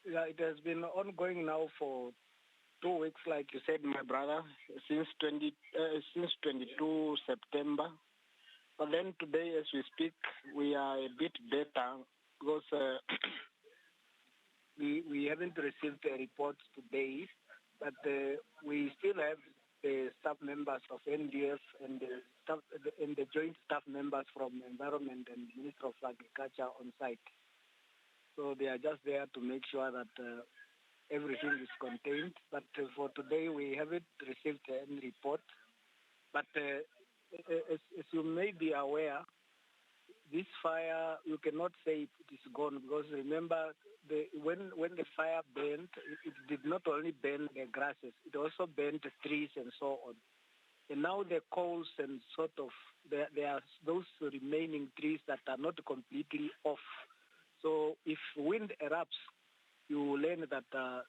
Yeah, it has been ongoing now for 2 weeks, like you said, my brother, since 22 September. But then today, as we speak, we are a bit better because we haven't received a report today, but we still have the staff members of NDF and the joint staff members from Environment and Ministry of Agriculture on site. So they are just there to make sure that everything is contained. But for today, we haven't received any report. But as you may be aware, this fire, you cannot say it is gone, because remember, when the fire burned, it did not only burn the grasses, it also burned the trees and so on. And now the coals and sort of, there are those remaining trees that are not completely off. So if wind erupts, you will learn that the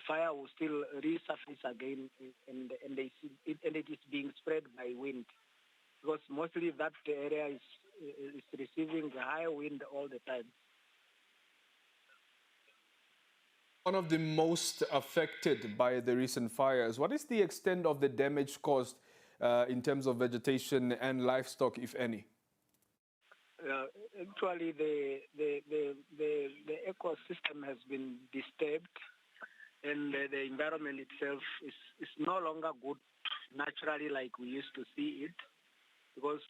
fire will still resurface again, and it is being spread by wind, because mostly that area is receiving high wind all the time. One of the most affected by the recent fires, what is the extent of the damage caused in terms of vegetation and livestock, if any? Actually, the ecosystem has been disturbed, and the environment itself is no longer good naturally like we used to see it, because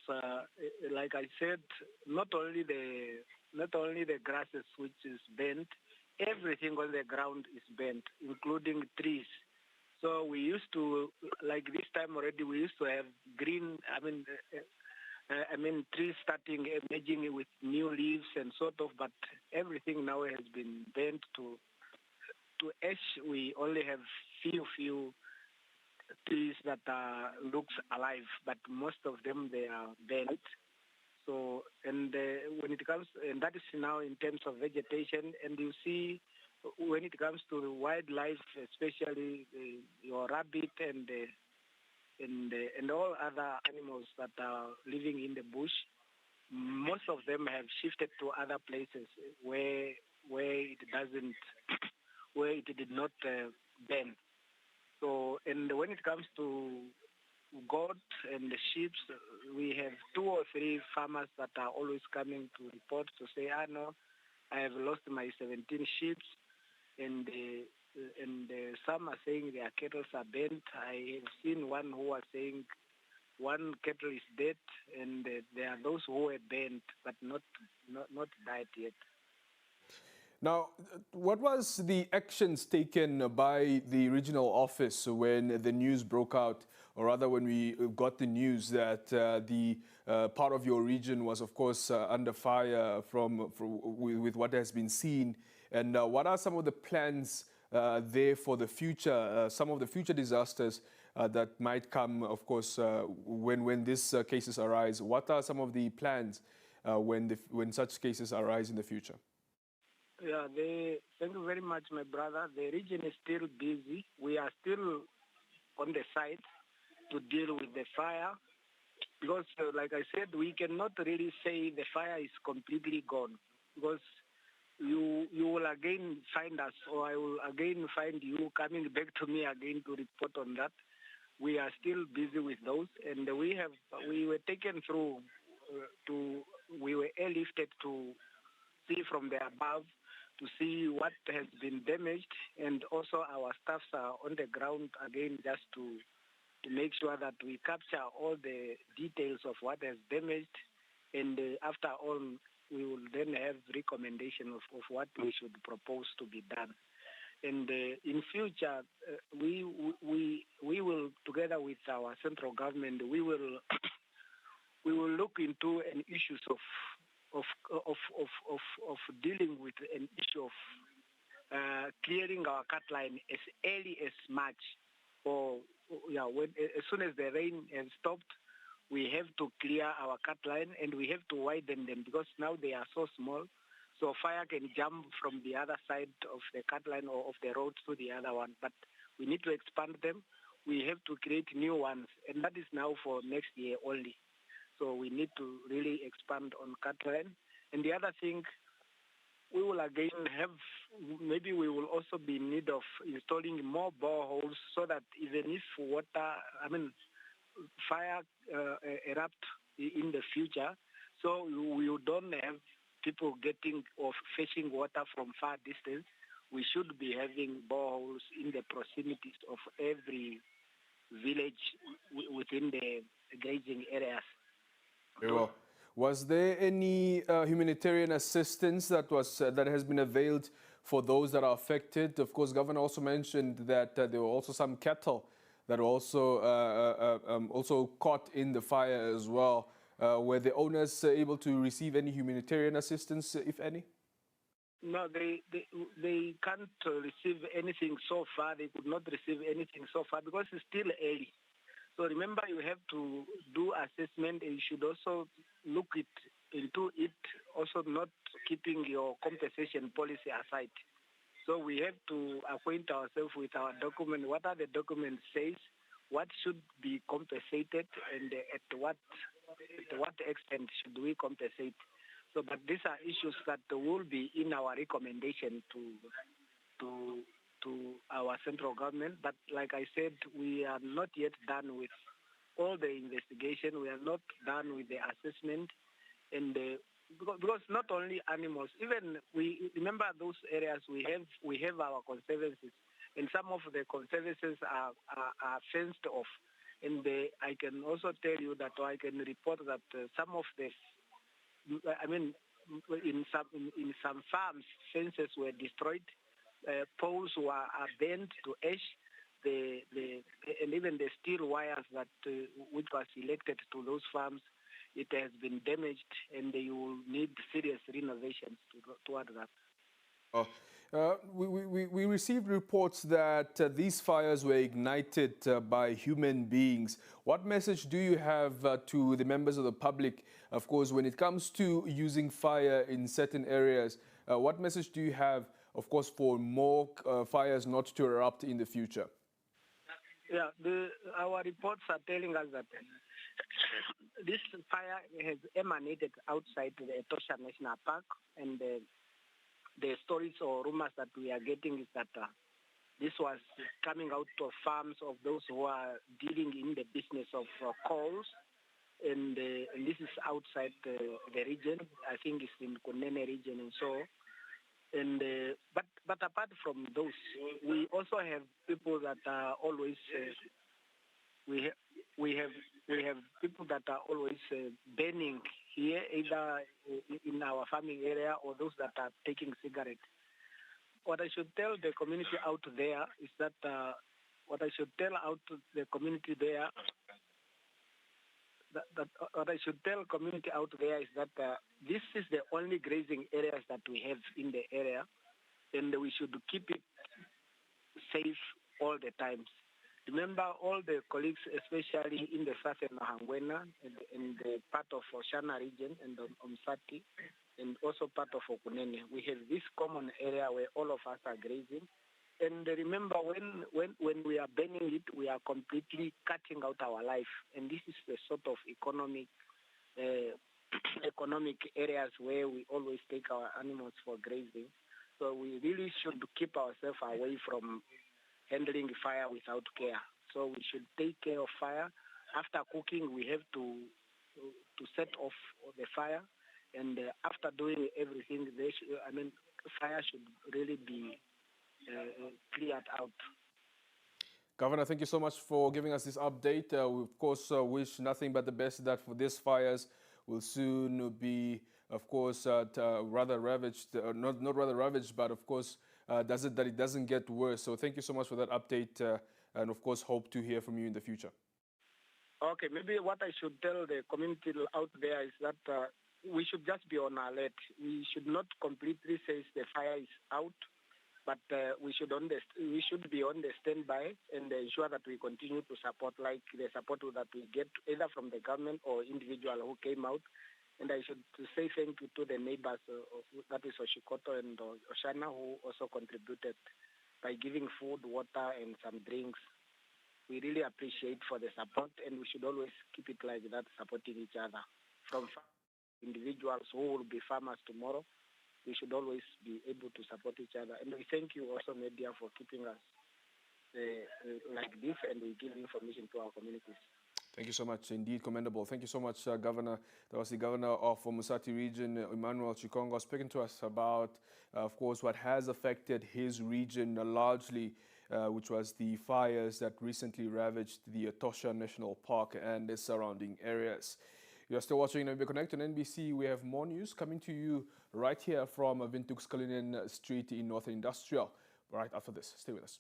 like I said, not only the grasses which is burnt, everything on the ground is burnt, including trees. So we used to, like this time already, we used to have green, trees starting emerging with new leaves and sort of, but everything now has been burnt to ash. We only have few trees that looks alive, but most of them, they are burnt. So, and when it comes, and that is now in terms of vegetation, and you see when it comes to the wildlife, especially your rabbit and all other animals that are living in the bush, most of them have shifted to other places where it doesn't, where it did not burn. So, and when it comes to goat and the sheep, we have 2 or 3 farmers that are always coming to report to say, no, I have lost my 17 sheep, and some are saying their cattle are burnt. I have seen one who was saying one cattle is dead, and there are those who were burnt but not died yet. Now, what was the actions taken by the regional office when the news broke out, or rather when we got the news that the part of your region was, of course, under fire with what has been seen? And what are some of the plans there for the future, some of the future disasters that might come, of course, when these cases arise? What are some of the plans when such cases arise in the future? Yeah, thank you very much, my brother. The region is still busy. We are still on the site to deal with the fire, because, like I said, we cannot really say the fire is completely gone, because you will again find us, or I will again find you coming back to me again to report on that. We are still busy with those, and we were taken through we were airlifted to see from the above, to see what has been damaged, and also our staffs are on the ground again just to make sure that we capture all the details of what has damaged, and after all, we will then have recommendation of what we should propose to be done. And in future, we will, together with our central government, we will look into an issues of dealing with an issue of clearing our cut line as early as March, or as soon as the rain has stopped, we have to clear our cut line, and we have to widen them, because now they are so small, so fire can jump from the other side of the cut line or of the road to the other one. But we need to expand them. We have to create new ones, and that is now for next year only. So we need to really expand on cut line. And the other thing, we will again have, maybe we will also be in need of installing more boreholes so that even if fire erupt in the future, so we don't have people getting or fetching water from far distance. We should be having boreholes in the proximities of every village within the grazing areas. Very well. Was there any humanitarian assistance that has been availed for those that are affected? Of course, Governor also mentioned that there were also some cattle that were also caught in the fire as well. Were the owners able to receive any humanitarian assistance, if any? No, they can't receive anything so far. They could not receive anything so far because it's still early. So remember, you have to do assessment, and you should also look into it, also not keeping your compensation policy aside. So we have to acquaint ourselves with our document. What are the documents says? What should be compensated, and at what extent should we compensate? So, but these are issues that will be in our recommendation to our central government. But like I said, we are not yet done with all the investigation. We are not done with the assessment, and because not only animals, even we remember those areas we have our conservancies, and some of the conservancies are fenced off. And I can also tell you that, or I can report that some of the, in some farms, fences were destroyed, poles are bent to ash, and even the steel wires that which was elected to those farms, it has been damaged, and you will need serious renovations toward that. We received reports that these fires were ignited by human beings. What message do you have to the members of the public, of course, when it comes to using fire in certain areas? What message do you have, of course, for more fires not to erupt in the future? Yeah, our reports are telling us that this fire has emanated outside the Etosha National Park, and the stories or rumors that we are getting is that this was coming out of farms of those who are dealing in the business of coals, and this is outside the region. I think it's in Kunene region and so. And but apart from those, we also have people that are always we have people that are always burning here, either in our farming area or those that are taking cigarettes. What I should tell the community out there is that this is the only grazing areas that we have in the area, and we should keep it safe all the times. Remember, all the colleagues, especially in the southern Mahangwena and the part of Oshana region and Omusati, and also part of Okunene, we have this common area where all of us are grazing. And remember, when we are burning it, we are completely cutting out our life. And this is the sort of economic areas where we always take our animals for grazing. So we really should keep ourselves away from handling fire without care. So we should take care of fire. After cooking, we have to set off the fire. And after doing everything, fire should really be cleared out. Governor, thank you so much for giving us this update. We, of course, wish nothing but the best that for these fires will soon be, of course, rather ravaged, not rather ravaged, but of course, that it doesn't get worse. So thank you so much for that update, and of course, hope to hear from you in the future. Okay, maybe what I should tell the community out there is that we should just be on alert. We should not completely say the fire is out, but we should be on the standby and ensure that we continue to support, like the support that we get either from the government or individual who came out. And I should say thank you to the neighbors, that is Oshikoto and Oshana, who also contributed by giving food, water, and some drinks. We really appreciate for the support, and we should always keep it like that, supporting each other. From individuals who will be farmers tomorrow, we should always be able to support each other. And we thank you also, media, for keeping us like this, and we give information to our communities. Thank you so much. Indeed commendable. Thank you so much, Governor. That was the Governor of Omusati Region, Immanuel Shikongo, speaking to us about, of course, what has affected his region largely, which was the fires that recently ravaged the Etosha National Park and the surrounding areas. You are still watching NAMIBIA Connect on NBC. We have more news coming to you right here from Windhoek Street in Northern Industrial. Right after this, stay with us.